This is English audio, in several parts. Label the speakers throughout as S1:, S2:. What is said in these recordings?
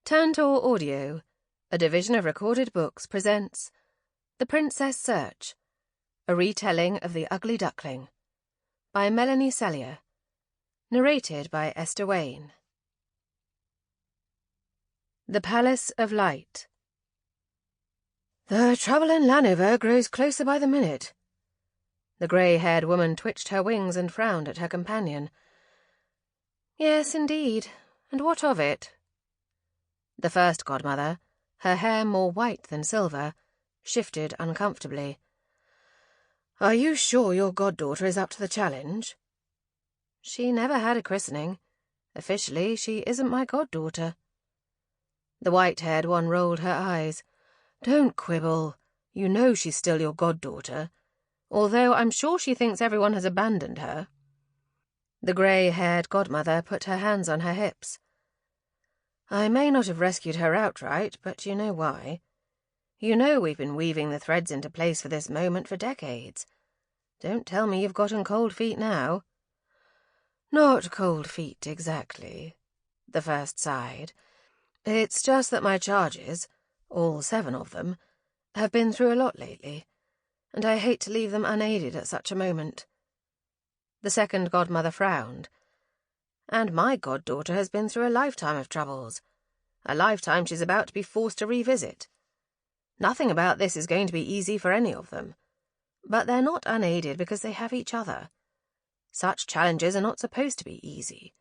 S1: Tantor Audio, a division of Recorded Books, presents The Princess Search, a retelling of The Ugly Duckling, by Melanie Cellier, narrated by Esther Wane. The Palace of Light. The trouble in Lanover grows closer by the minute. The grey-haired woman twitched her wings and frowned at her companion. Yes, indeed, and what of it? The first godmother, her hair more white than silver, shifted uncomfortably. Are you sure your goddaughter is up to the challenge? She never had a christening. Officially, she isn't my goddaughter. The white-haired one rolled her eyes. Don't quibble. You know she's still your goddaughter, although I'm sure she thinks everyone has abandoned her. The grey-haired godmother put her hands on her hips. I may not have rescued her outright, but you know why. You know we've been weaving the threads into place for this moment for decades. Don't tell me you've gotten cold feet now. Not cold feet, exactly. The first sighed. It's just that my charges, all 7 of them, have been through a lot lately, and I hate to leave them unaided at such a moment. The second godmother frowned. And my goddaughter has been through a lifetime of troubles, a lifetime she's about to be forced to revisit. Nothing about this is going to be easy for any of them, but they're not unaided because they have each other. Such challenges are not supposed to be easy.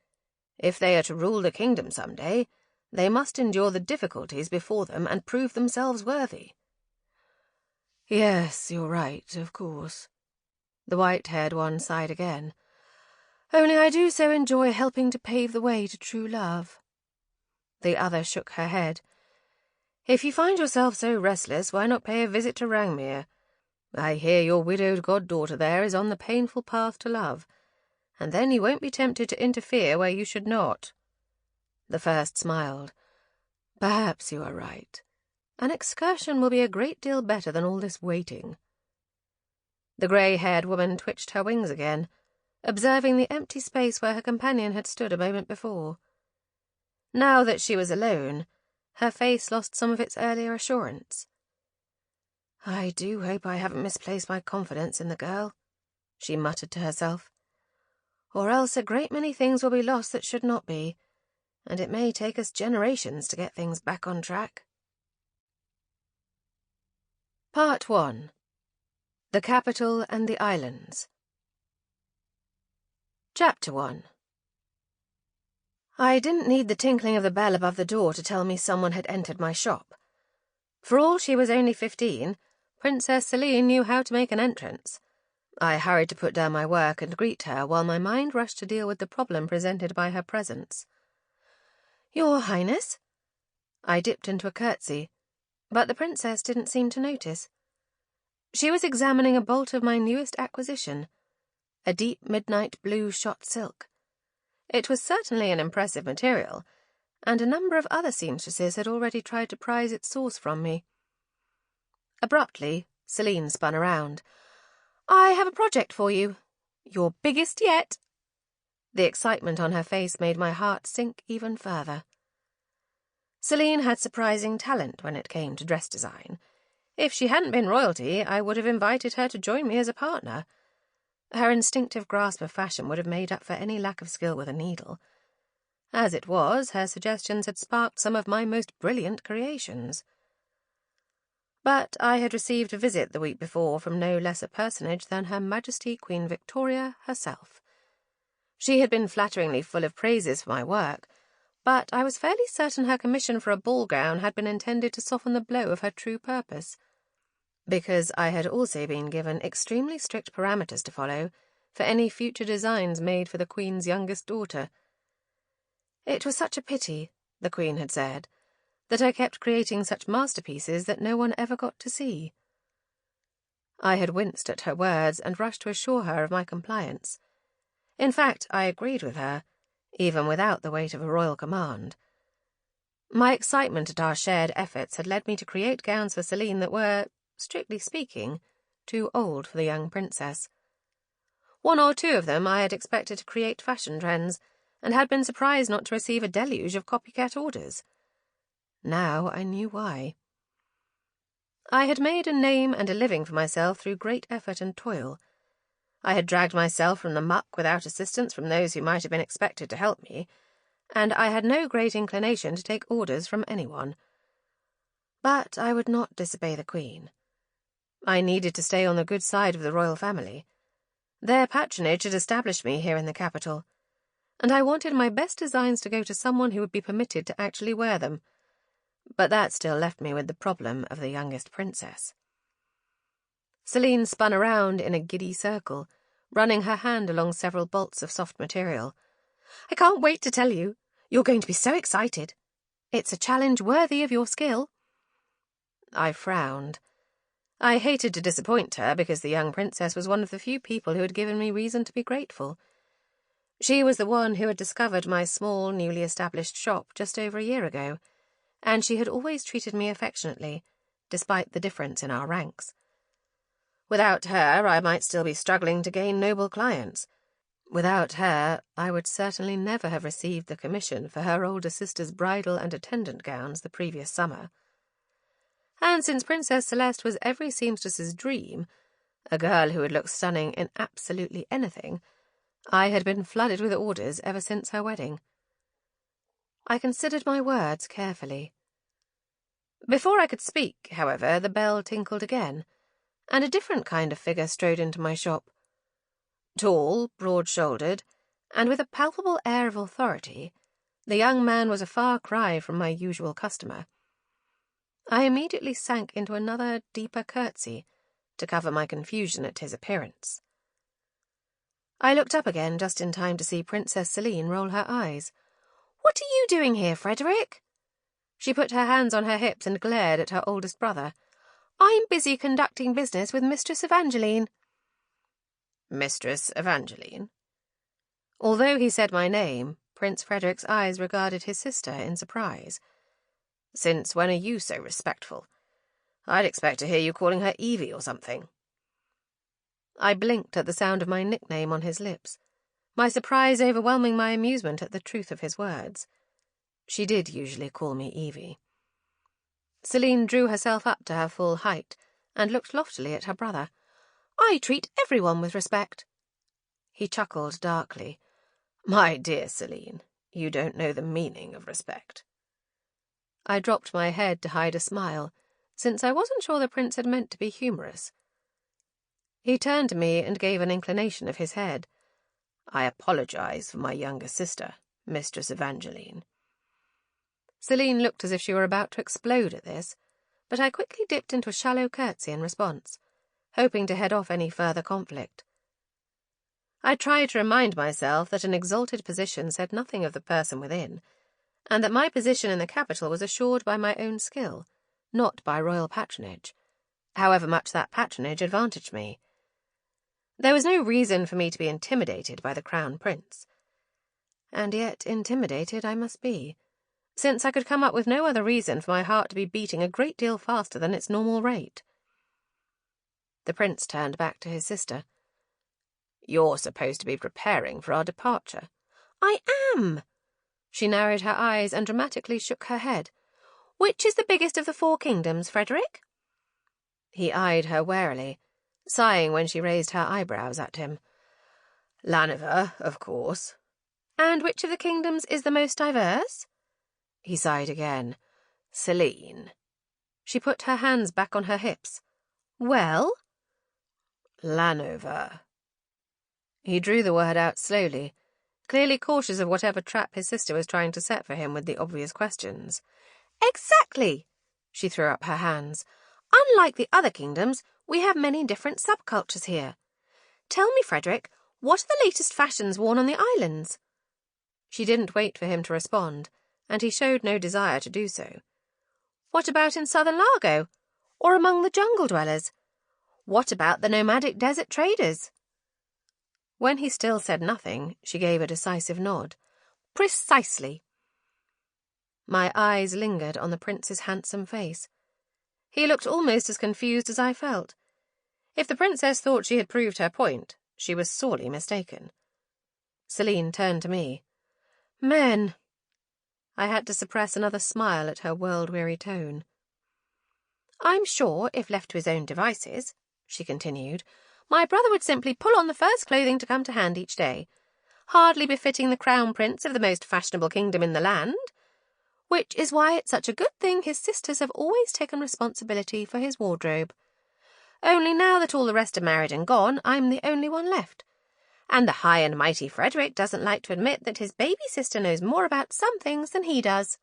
S1: If they are to rule the kingdom someday, they must endure the difficulties before them and prove themselves worthy. Yes, you're right, of course. The white-haired one sighed again. Only I do so enjoy helping to pave the way to true love. The other shook her head. If you find yourself so restless, why not pay a visit to Rangmere? I hear your widowed goddaughter there is on the painful path to love, and then you won't be tempted to interfere where you should not. The first smiled. Perhaps you are right. An excursion will be a great deal better than all this waiting. The grey-haired woman twitched her wings again, observing the empty space where her companion had stood a moment before. Now that she was alone, her face lost some of its earlier assurance. I do hope I haven't misplaced my confidence in the girl, she muttered to herself. Or else a great many things will be lost that should not be, and it may take us generations to get things back on track. Part 1. The Capital and the Islands. Chapter 1. I didn't need the tinkling of the bell above the door to tell me someone had entered my shop. For all she was only 15, Princess Cellier knew how to make an entrance. I hurried to put down my work and greet her while my mind rushed to deal with the problem presented by her presence. Your Highness? I dipped into a curtsy, but the princess didn't seem to notice. She was examining a bolt of my newest acquisition, a deep midnight blue shot silk. It was certainly an impressive material, and a number of other seamstresses had already tried to prize its source from me. Abruptly, Celine spun around. I have a project for you. Your biggest yet. The excitement on her face made my heart sink even further. Celine had surprising talent when it came to dress design. If she hadn't been royalty, I would have invited her to join me as a partner. Her instinctive grasp of fashion would have made up for any lack of skill with a needle. As it was, her suggestions had sparked some of my most brilliant creations. But I had received a visit the week before from no less a personage than Her Majesty Queen Victoria herself. She had been flatteringly full of praises for my work, but I was fairly certain her commission for a ball gown had been intended to soften the blow of her true purpose, because I had also been given extremely strict parameters to follow for any future designs made for the Queen's youngest daughter. It was such a pity, the Queen had said, that I kept creating such masterpieces that no one ever got to see. I had winced at her words and rushed to assure her of my compliance. In fact, I agreed with her, even without the weight of a royal command. My excitement at our shared efforts had led me to create gowns for Celine that were, strictly speaking, too old for the young princess. 1 or 2 of them I had expected to create fashion trends, and had been surprised not to receive a deluge of copycat orders. Now I knew why. I had made a name and a living for myself through great effort and toil. I had dragged myself from the muck without assistance from those who might have been expected to help me, and I had no great inclination to take orders from anyone. But I would not disobey the Queen. I needed to stay on the good side of the royal family. Their patronage had established me here in the capital, and I wanted my best designs to go to someone who would be permitted to actually wear them. But that still left me with the problem of the youngest princess. Celine spun around in a giddy circle, running her hand along several bolts of soft material. "I can't wait to tell you. You're going to be so excited. It's a challenge worthy of your skill." I frowned. I hated to disappoint her because the young princess was one of the few people who had given me reason to be grateful. She was the one who had discovered my small, newly established shop just over a year ago, and she had always treated me affectionately, despite the difference in our ranks. Without her, I might still be struggling to gain noble clients. Without her, I would certainly never have received the commission for her older sister's bridal and attendant gowns the previous summer. And since Princess Celeste was every seamstress's dream, a girl who would look stunning in absolutely anything, I had been flooded with orders ever since her wedding. I considered my words carefully. Before I could speak, however, the bell tinkled again, and a different kind of figure strode into my shop. Tall, broad-shouldered, and with a palpable air of authority, the young man was a far cry from my usual customer. I immediately sank into another, deeper curtsy to cover my confusion at his appearance. I looked up again just in time to see Princess Celine roll her eyes. "What are you doing here, Frederic?" She put her hands on her hips and glared at her oldest brother. "I'm busy conducting business with Mistress Evangeline." Mistress Evangeline? Although he said my name, Prince Frederic's eyes regarded his sister in surprise. "Since when are you so respectful? I'd expect to hear you calling her Evie or something." I blinked at the sound of my nickname on his lips, my surprise overwhelming my amusement at the truth of his words. She did usually call me Evie. Celine drew herself up to her full height and looked loftily at her brother. "I treat everyone with respect." He chuckled darkly. "My dear Celine, you don't know the meaning of respect." I dropped my head to hide a smile, since I wasn't sure the prince had meant to be humorous. He turned to me and gave an inclination of his head. "I apologize for my younger sister, Mistress Evangeline." Celine looked as if she were about to explode at this, but I quickly dipped into a shallow curtsy in response, hoping to head off any further conflict. I tried to remind myself that an exalted position said nothing of the person within, and that my position in the capital was assured by my own skill, not by royal patronage, however much that patronage advantaged me. There was no reason for me to be intimidated by the Crown Prince. And yet intimidated I must be, since I could come up with no other reason for my heart to be beating a great deal faster than its normal rate. The prince turned back to his sister. "You're supposed to be preparing for our departure." "I am." She narrowed her eyes and dramatically shook her head. "Which is the biggest of the 4 kingdoms, Frederic?" He eyed her warily, sighing when she raised her eyebrows at him. "Lanover, of course." "And which of the kingdoms is the most diverse?" He sighed again. "Celine." She put her hands back on her hips. "Well?" "Lanover." He drew the word out slowly, clearly cautious of whatever trap his sister was trying to set for him with the obvious questions. "Exactly!" She threw up her hands. "Unlike the other kingdoms, we have many different subcultures here. Tell me, Frederic, what are the latest fashions worn on the islands?" She didn't wait for him to respond, and he showed no desire to do so. "What about in southern Largo? Or among the jungle dwellers? What about the nomadic desert traders?" When he still said nothing, she gave a decisive nod. "Precisely." My eyes lingered on the prince's handsome face. He looked almost as confused as I felt. If the princess thought she had proved her point, she was sorely mistaken. Celine turned to me. "Men." I had to suppress another smile at her world-weary tone. "I'm sure, if left to his own devices," she continued, "my brother would simply pull on the first clothing to come to hand each day, hardly befitting the crown prince of the most fashionable kingdom in the land, which is why it's such a good thing his sisters have always taken responsibility for his wardrobe. Only now that all the rest are married and gone, I'm the only one left. And the high and mighty Frederic doesn't like to admit that his baby sister knows more about some things than he does."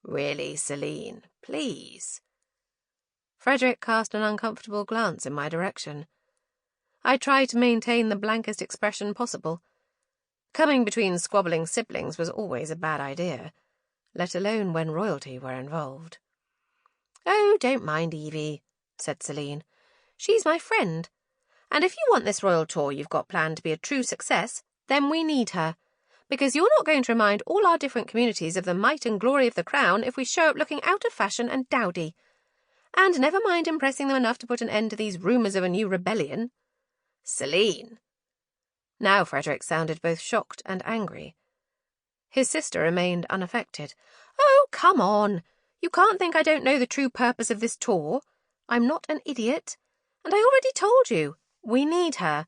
S1: "Really, Celine, please." Frederic cast an uncomfortable glance in my direction. I tried to maintain the blankest expression possible. Coming between squabbling siblings was always a bad idea, let alone when royalty were involved. "Oh, don't mind Evie," said Celine. "She's my friend. And if you want this royal tour you've got planned to be a true success, then we need her, because you're not going to remind all our different communities of the might and glory of the crown if we show up looking out of fashion and dowdy. And never mind impressing them enough to put an end to these rumours of a new rebellion." "Celine!" Now Frederic sounded both shocked and angry. His sister remained unaffected. "Oh, come on! You can't think I don't know the true purpose of this tour. I'm not an idiot. And I already told you. We need her,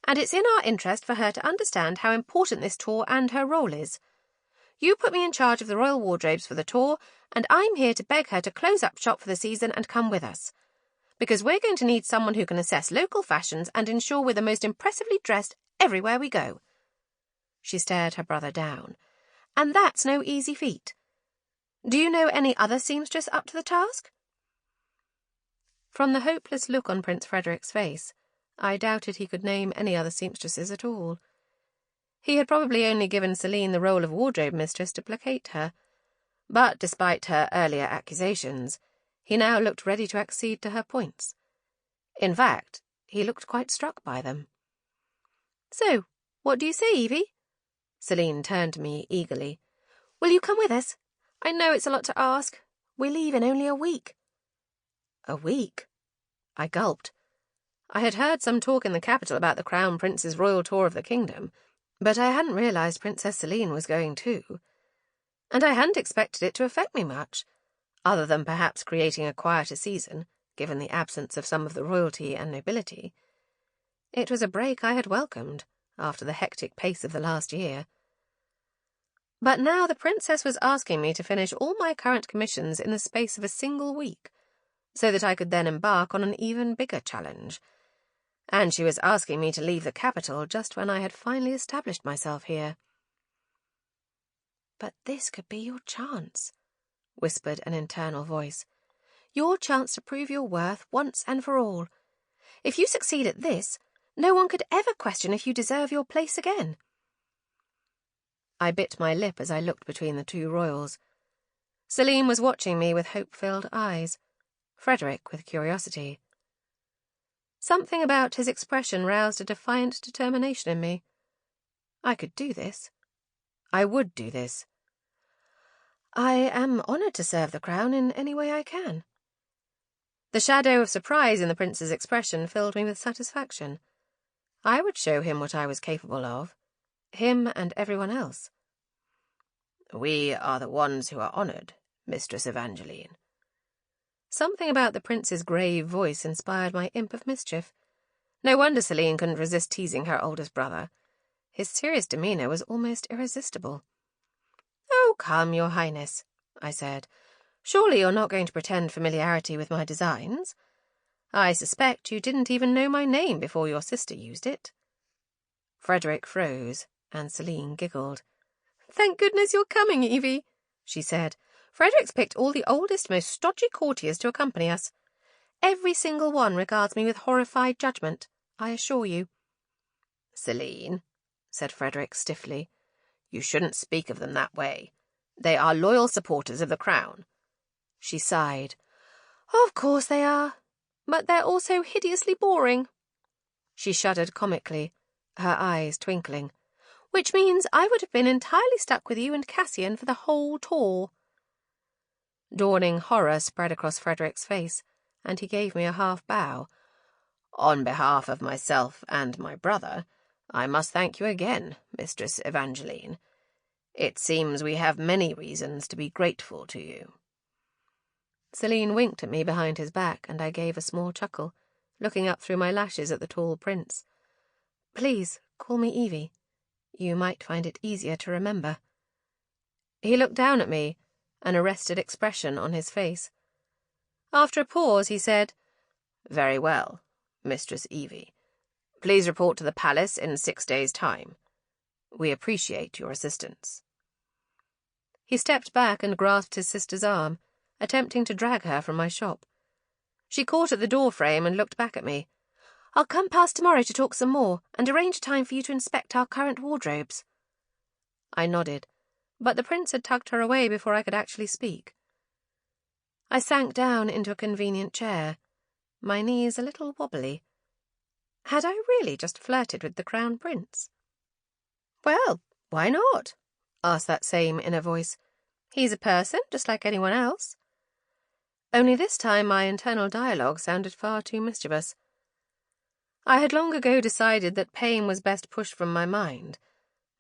S1: and it's in our interest for her to understand how important this tour and her role is. You put me in charge of the royal wardrobes for the tour, and I'm here to beg her to close up shop for the season and come with us, because we're going to need someone who can assess local fashions and ensure we're the most impressively dressed everywhere we go." She stared her brother down. "And that's no easy feat. Do you know any other seamstress up to the task?" From the hopeless look on Prince Frederic's face, I doubted he could name any other seamstresses at all. He had probably only given Celine the role of wardrobe mistress to placate her, but despite her earlier accusations, he now looked ready to accede to her points. In fact, he looked quite struck by them. "So, what do you say, Evie?" Celine turned to me eagerly. "Will you come with us? I know it's a lot to ask. We leave in only a week." "A week?" I gulped. I had heard some talk in the capital about the Crown Prince's royal tour of the kingdom, but I hadn't realised Princess Celine was going too. And I hadn't expected it to affect me much, other than perhaps creating a quieter season, given the absence of some of the royalty and nobility. It was a break I had welcomed, after the hectic pace of the last year. But now the princess was asking me to finish all my current commissions in the space of a single week, so that I could then embark on an even bigger challenge. And she was asking me to leave the capital just when I had finally established myself here. "But this could be your chance," whispered an internal voice. "Your chance to prove your worth once and for all. If you succeed at this, no one could ever question if you deserve your place again." I bit my lip as I looked between the two royals. Celine was watching me with hope-filled eyes, Frederic with curiosity. Something about his expression roused a defiant determination in me. I could do this. I would do this. "I am honoured to serve the crown in any way I can." The shadow of surprise in the prince's expression filled me with satisfaction. I would show him what I was capable of, him and everyone else. "We are the ones who are honoured, Mistress Evangeline." Something about the prince's grave voice inspired my imp of mischief. No wonder Celine couldn't resist teasing her oldest brother. His serious demeanour was almost irresistible. "Oh, come, Your Highness," I said. "Surely you're not going to pretend familiarity with my designs? I suspect you didn't even know my name before your sister used it." Frederic froze, and Celine giggled. "Thank goodness you're coming, Evie," she said. "Frederic's picked all the oldest, most stodgy courtiers to accompany us. Every single one regards me with horrified judgment, I assure you." "Celine," said Frederic stiffly, "you shouldn't speak of them that way. They are loyal supporters of the crown." She sighed. "Of course they are, but they're also hideously boring." She shuddered comically, her eyes twinkling. "Which means I would have been entirely stuck with you and Cassian for the whole tour." Dawning horror spread across Frederic's face, and he gave me a half-bow. "On behalf of myself and my brother, I must thank you again, Mistress Evangeline. It seems we have many reasons to be grateful to you." Celline winked at me behind his back, and I gave a small chuckle, looking up through my lashes at the tall prince. "Please, call me Evie. You might find it easier to remember." He looked down at me, an arrested expression on his face. After a pause, he said, "Very well, Mistress Evie. Please report to the palace in 6 days' time. We appreciate your assistance." He stepped back and grasped his sister's arm, attempting to drag her from my shop. She caught at the door frame and looked back at me. "I'll come past tomorrow to talk some more and arrange a time for you to inspect our current wardrobes." I nodded, but the prince had tugged her away before I could actually speak. I sank down into a convenient chair, my knees a little wobbly. Had I really just flirted with the crown prince? "Well, why not?" asked that same inner voice. "He's a person, just like anyone else." Only this time my internal dialogue sounded far too mischievous. I had long ago decided that pain was best pushed from my mind.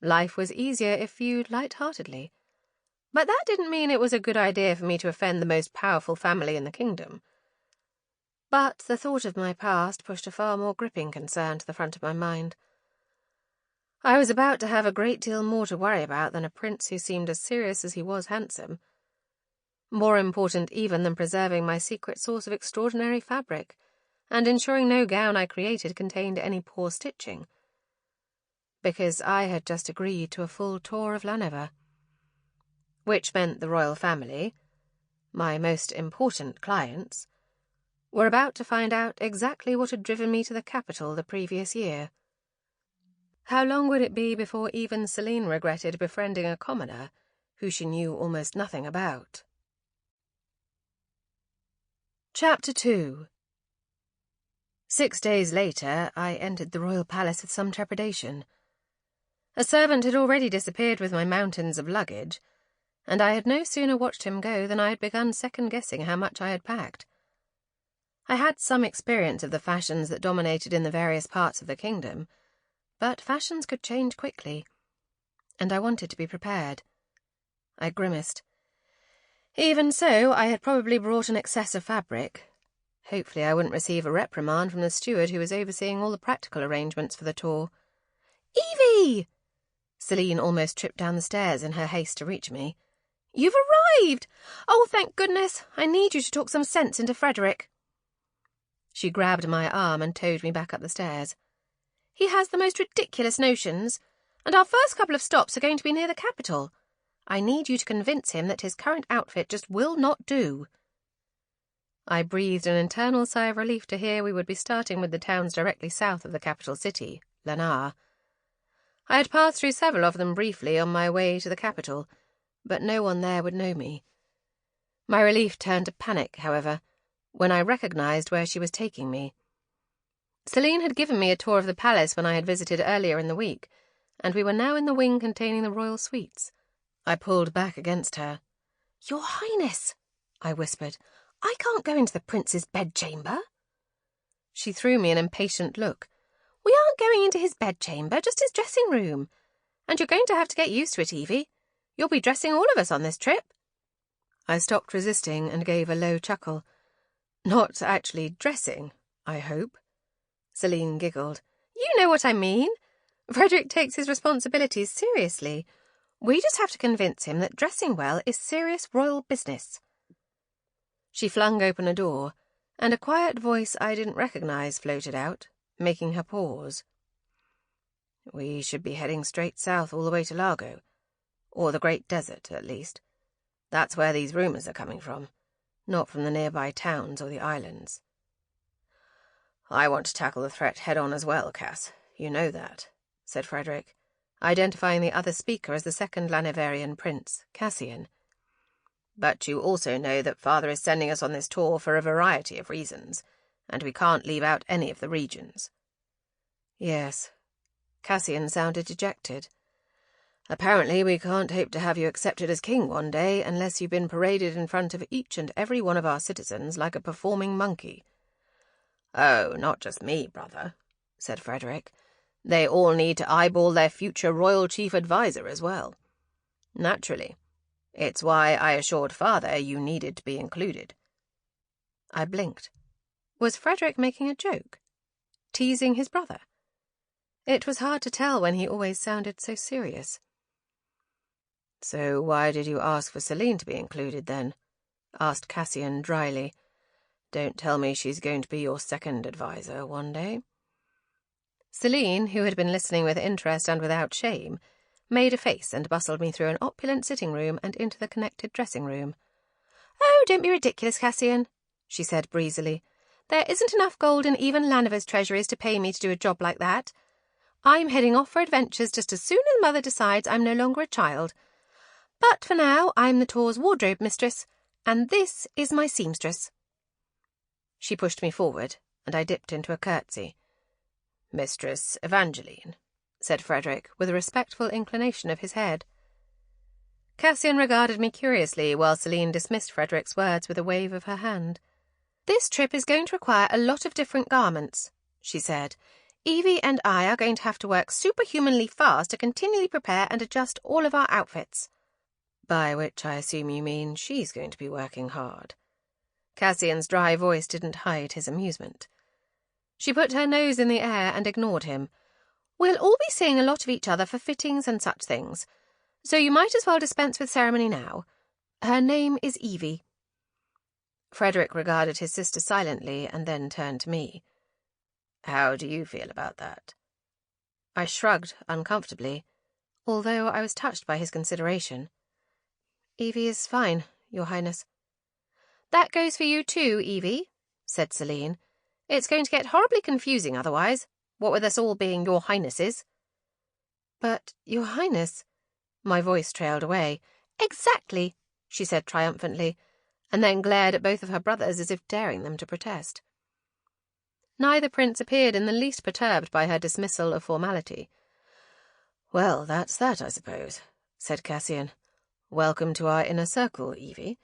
S1: Life was easier if viewed light-heartedly. But that didn't mean it was a good idea for me to offend the most powerful family in the kingdom. But the thought of my past pushed a far more gripping concern to the front of my mind. I was about to have a great deal more to worry about than a prince who seemed as serious as he was handsome. More important even than preserving my secret source of extraordinary fabric, and ensuring no gown I created contained any poor stitching. Because I had just agreed to a full tour of Lanover. Which meant the royal family, my most important clients, were about to find out exactly what had driven me to the capital the previous year. How long would it be before even Celline regretted befriending a commoner who she knew almost nothing about? Chapter 2. 6 days later, I entered the royal palace with some trepidation. A servant had already disappeared with my mountains of luggage, and I had no sooner watched him go than I had begun second-guessing how much I had packed. I had some experience of the fashions that dominated in the various parts of the kingdom, but fashions could change quickly, and I wanted to be prepared. I grimaced. Even so, I had probably brought an excess of fabric. Hopefully I wouldn't receive a reprimand from the steward who was overseeing all the practical arrangements for the tour. "Evie!" Celline almost tripped down the stairs in her haste to reach me. "You've arrived! Oh, thank goodness! I need you to talk some sense into Frederic." She grabbed my arm and towed me back up the stairs. "He has the most ridiculous notions, and our first couple of stops are going to be near the capital. I need you to convince him that his current outfit just will not do." I breathed an internal sigh of relief to hear we would be starting with the towns directly south of the capital city, Lanover. I had passed through several of them briefly on my way to the capital, but no one there would know me. My relief turned to panic, however, when I recognized where she was taking me. Celline had given me a tour of the palace when I had visited earlier in the week, and we were now in the wing containing the royal suites. I pulled back against her. "Your Highness," I whispered, "I can't go into the prince's bedchamber." She threw me an impatient look. "We aren't going into his bedchamber, just his dressing room. And you're going to have to get used to it, Evie. You'll be dressing all of us on this trip." I stopped resisting and gave a low chuckle. "Not actually dressing, I hope." Celline giggled. "You know what I mean. Frederic takes his responsibilities seriously. We just have to convince him that dressing well is serious royal business." She flung open a door, and a quiet voice I didn't recognize floated out, making her pause. "We should be heading straight south all the way to Largo, or the Great Desert, at least. That's where these rumours are coming from, not from the nearby towns or the islands." "I want to tackle the threat head-on as well, Cass. You know that," said Frederic, identifying the other speaker as the second Lanoverian prince, Cassian. "But you also know that Father is sending us on this tour for a variety of reasons, and we can't leave out any of the regions." "Yes." Cassian sounded dejected. "Apparently we can't hope to have you accepted as king one day unless you've been paraded in front of each and every one of our citizens like a performing monkey." "Oh, not just me, brother," said Frederic. "They all need to eyeball their future royal chief advisor as well." Naturally. It's why I assured Father you needed to be included. I blinked. Was Frederic making a joke? Teasing his brother? It was hard to tell when he always sounded so serious. So why did you ask for Celine to be included, then? Asked Cassian dryly. Don't tell me she's going to be your second advisor one day. Celine, who had been listening with interest and without shame, made a face and bustled me through an opulent sitting room and into the connected dressing room. "Oh, don't be ridiculous, Cassian," she said breezily. "There isn't enough gold in even Lanover's treasuries to pay me to do a job like that. I'm heading off for adventures just as soon as Mother decides I'm no longer a child. But for now, I'm the Tor's wardrobe mistress, and this is my seamstress." She pushed me forward, and I dipped into a curtsy. "Mistress Evangeline," said Frederic, with a respectful inclination of his head. Cassian regarded me curiously, while Celine dismissed Frederic's words with a wave of her hand. "This trip is going to require a lot of different garments," she said. "Evie and I are going to have to work superhumanly fast to continually prepare and adjust all of our outfits." By which I assume you mean she's going to be working hard. Cassian's dry voice didn't hide his amusement. She put her nose in the air and ignored him. "We'll all be seeing a lot of each other for fittings and such things, so you might as well dispense with ceremony now. Her name is Evie." Frederic regarded his sister silently and then turned to me. "How do you feel about that?" I shrugged uncomfortably, although I was touched by his consideration. "Evie is fine, Your Highness." "That goes for you too, Evie," said Celine. "It's going to get horribly confusing otherwise, what with us all being Your Highnesses." "But, Your Highness—" My voice trailed away. "Exactly," she said triumphantly, and then glared at both of her brothers as if daring them to protest. Neither prince appeared in the least perturbed by her dismissal of formality. "Well, that's that, I suppose," said Cassian. "Welcome to our inner circle, Evie.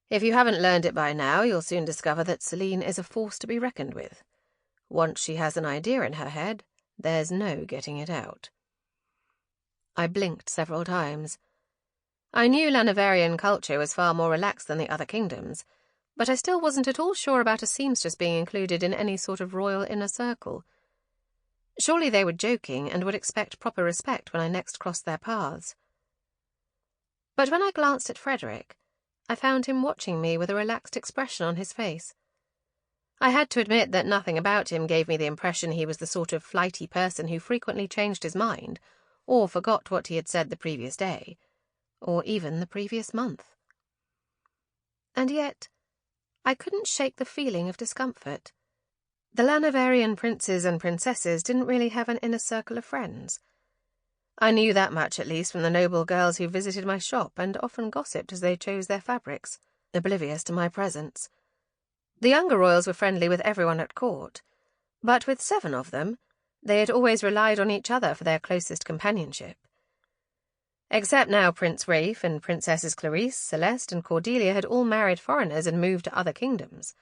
S1: If you haven't learned it by now, you'll soon discover that Celine is a force to be reckoned with. Once she has an idea in her head, there's no getting it out." I blinked several times. I knew Lanoverian culture was far more relaxed than the other kingdoms, but I still wasn't at all sure about a seamstress being included in any sort of royal inner circle. Surely they were joking and would expect proper respect when I next crossed their paths. But when I glanced at Frederic, I found him watching me with a relaxed expression on his face. I had to admit that nothing about him gave me the impression he was the sort of flighty person who frequently changed his mind, or forgot what he had said the previous day, or even the previous month. And yet, I couldn't shake the feeling of discomfort. The Lanoverian princes and princesses didn't really have an inner circle of friends. I knew that much, at least, from the noble girls who visited my shop and often gossiped as they chose their fabrics, oblivious to my presence. The younger royals were friendly with everyone at court, but with 7 of them, they had always relied on each other for their closest companionship. Except now Prince Rafe and Princesses Clarice, Celeste, and Cordelia had all married foreigners and moved to other kingdoms.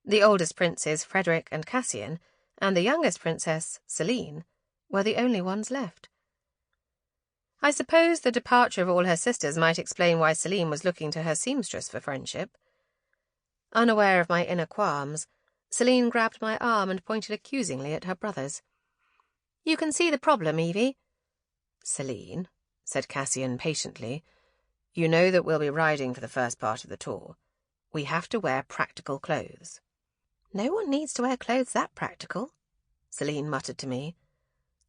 S1: The oldest princes, Frederic and Cassian, and the youngest princess, Celine, were the only ones left. I suppose the departure of all her sisters might explain why Celine was looking to her seamstress for friendship. Unaware of my inner qualms, Celine grabbed my arm and pointed accusingly at her brothers. "You can see the problem, Evie." "Celine," said Cassian patiently, "you know that we'll be riding for the first part of the tour. We have to wear practical clothes." "No one needs to wear clothes that practical," Celine muttered to me.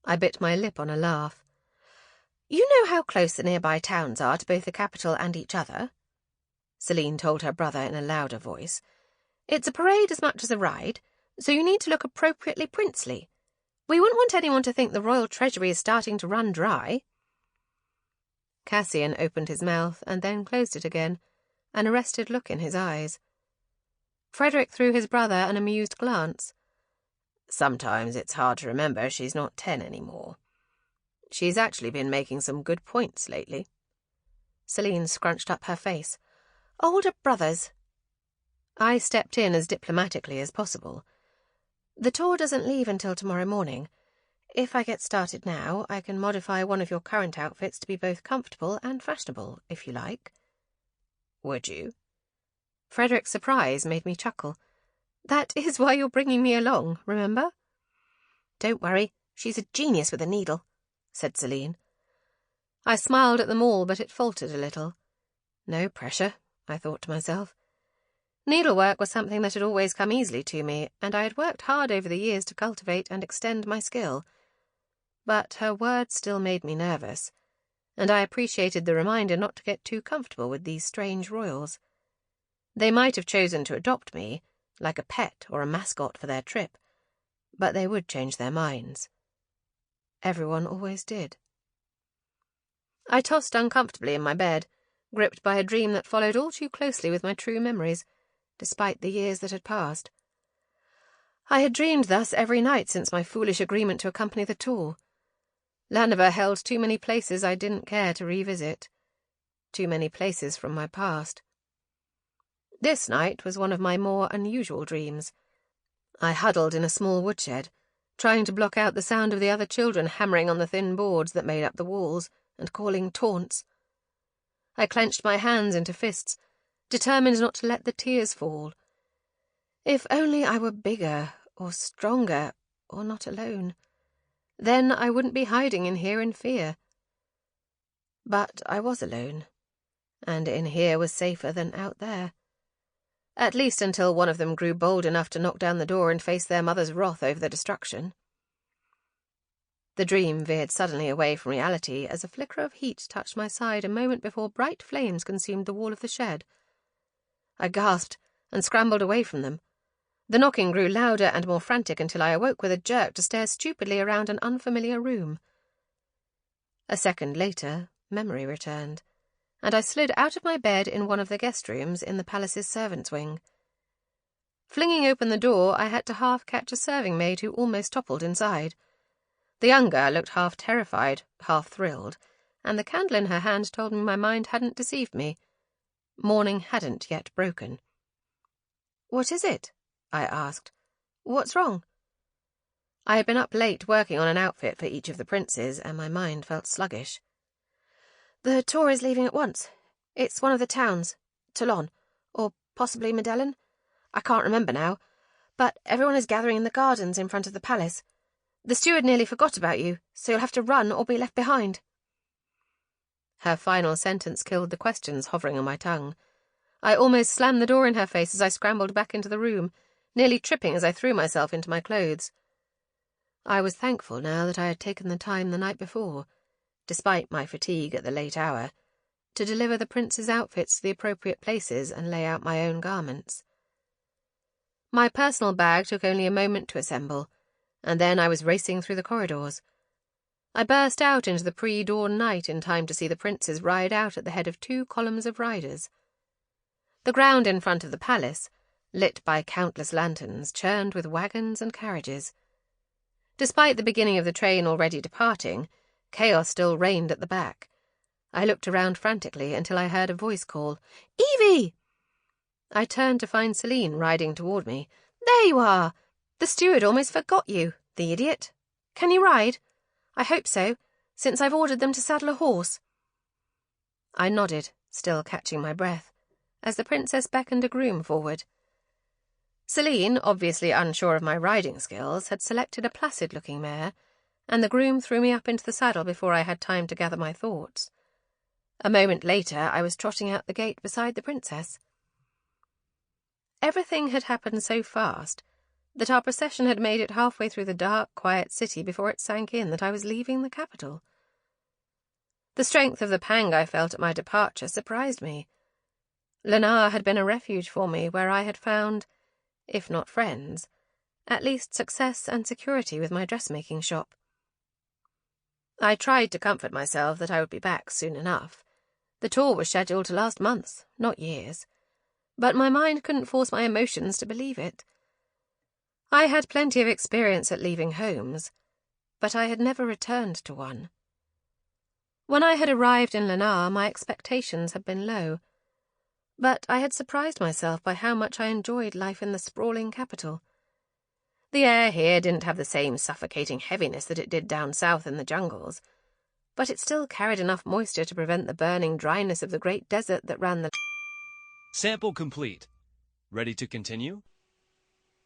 S1: I bit my lip on a laugh. "You know how close the nearby towns are to both the capital and each other," Celine told her brother in a louder voice. "It's a parade as much as a ride, so you need to look appropriately princely. We wouldn't want anyone to think the royal treasury is starting to run dry." Cassian opened his mouth and then closed it again, an arrested look in his eyes. Frederic threw his brother an amused glance. "Sometimes it's hard to remember she's not 10 anymore. She's actually been making some good points lately." Celine scrunched up her face. "Older brothers." I stepped in as diplomatically as possible. "The tour doesn't leave until tomorrow morning. If I get started now, I can modify one of your current outfits to be both comfortable and fashionable, if you like.
S2: Would you?
S1: Frederic's surprise made me chuckle. That is why you're bringing me along, remember? Don't worry, she's a genius with a needle, said Celine. I smiled at them all, but it faltered a little. No pressure, I thought to myself. Needlework was something that had always come easily to me, and I had worked hard over the years to cultivate and extend my skill. But her words still made me nervous, and I appreciated the reminder not to get too comfortable with these strange royals. They might have chosen to adopt me, like a pet or a mascot for their trip, but they would change their minds. Everyone always did. I tossed uncomfortably in my bed, gripped by a dream that followed all too closely with my true memories, despite the years that had passed. I had dreamed thus every night since my foolish agreement to accompany the tour. Lanover held too many places I didn't care to revisit. Too many places from my past. This night was one of my more unusual dreams. I huddled in a small woodshed, trying to block out the sound of the other children hammering on the thin boards that made up the walls and calling taunts. I clenched my hands into fists, determined not to let the tears fall. If only I were bigger or stronger or not alone. Then I wouldn't be hiding in here in fear. But I was alone, and in here was safer than out there. At least until one of them grew bold enough to knock down the door and face their mother's wrath over the destruction. The dream veered suddenly away from reality as a flicker of heat touched my side a moment before bright flames consumed the wall of the shed. I gasped and scrambled away from them. The knocking grew louder and more frantic until I awoke with a jerk to stare stupidly around an unfamiliar room. A second later, memory returned, and I slid out of my bed in one of the guest rooms in the palace's servants' wing. Flinging open the door, I had to half-catch a serving maid who almost toppled inside. The young girl looked half terrified, half thrilled, and the candle in her hand told me my mind hadn't deceived me. Morning hadn't yet broken. "What is it?" I asked. "What's wrong?" I had been up late working on an outfit for each of the princes, and my mind felt sluggish. "The tour is leaving at once. It's one of the towns, Toulon, or possibly Medellin. I can't remember now, but everyone is gathering in the gardens in front of the palace. The steward nearly forgot about you, so you'll have to run or be left behind." Her final sentence killed the questions hovering on my tongue. I almost slammed the door in her face as I scrambled back into the room, nearly tripping as I threw myself into my clothes. I was thankful now that I had taken the time the night before, despite my fatigue at the late hour, to deliver the prince's outfits to the appropriate places and lay out my own garments. My personal bag took only a moment to assemble, and then I was racing through the corridors. I burst out into the pre-dawn night in time to see the princes ride out at the head of 2 columns of riders. The ground in front of the palace, lit by countless lanterns, churned with wagons and carriages. Despite the beginning of the train already departing, chaos still reigned at the back. I looked around frantically until I heard a voice call, "Evie!" I turned to find Celine riding toward me. "There you are! The steward almost forgot you, the idiot. Can you ride? I hope so, since I've ordered them to saddle a horse." I nodded, still catching my breath, as the princess beckoned a groom forward. Celine, obviously unsure of my riding skills, had selected a placid-looking mare, and the groom threw me up into the saddle before I had time to gather my thoughts. A moment later, I was trotting out the gate beside the princess. Everything had happened so fast that our procession had made it halfway through the dark, quiet city before it sank in that I was leaving the capital. The strength of the pang I felt at my departure surprised me. Lenar had been a refuge for me where I had found, if not friends, at least success and security with my dressmaking shop. I tried to comfort myself that I would be back soon enough. The tour was scheduled to last months, not years, but my mind couldn't force my emotions to believe it. I had plenty of experience at leaving homes, but I had never returned to one. When I had arrived in Lenar, my expectations had been low, but I had surprised myself by how much I enjoyed life in the sprawling capital. The air here didn't have the same suffocating heaviness that it did down south in the jungles, but it still carried enough moisture to prevent the burning dryness of the great desert that ran the...
S3: Sample complete. Ready to continue?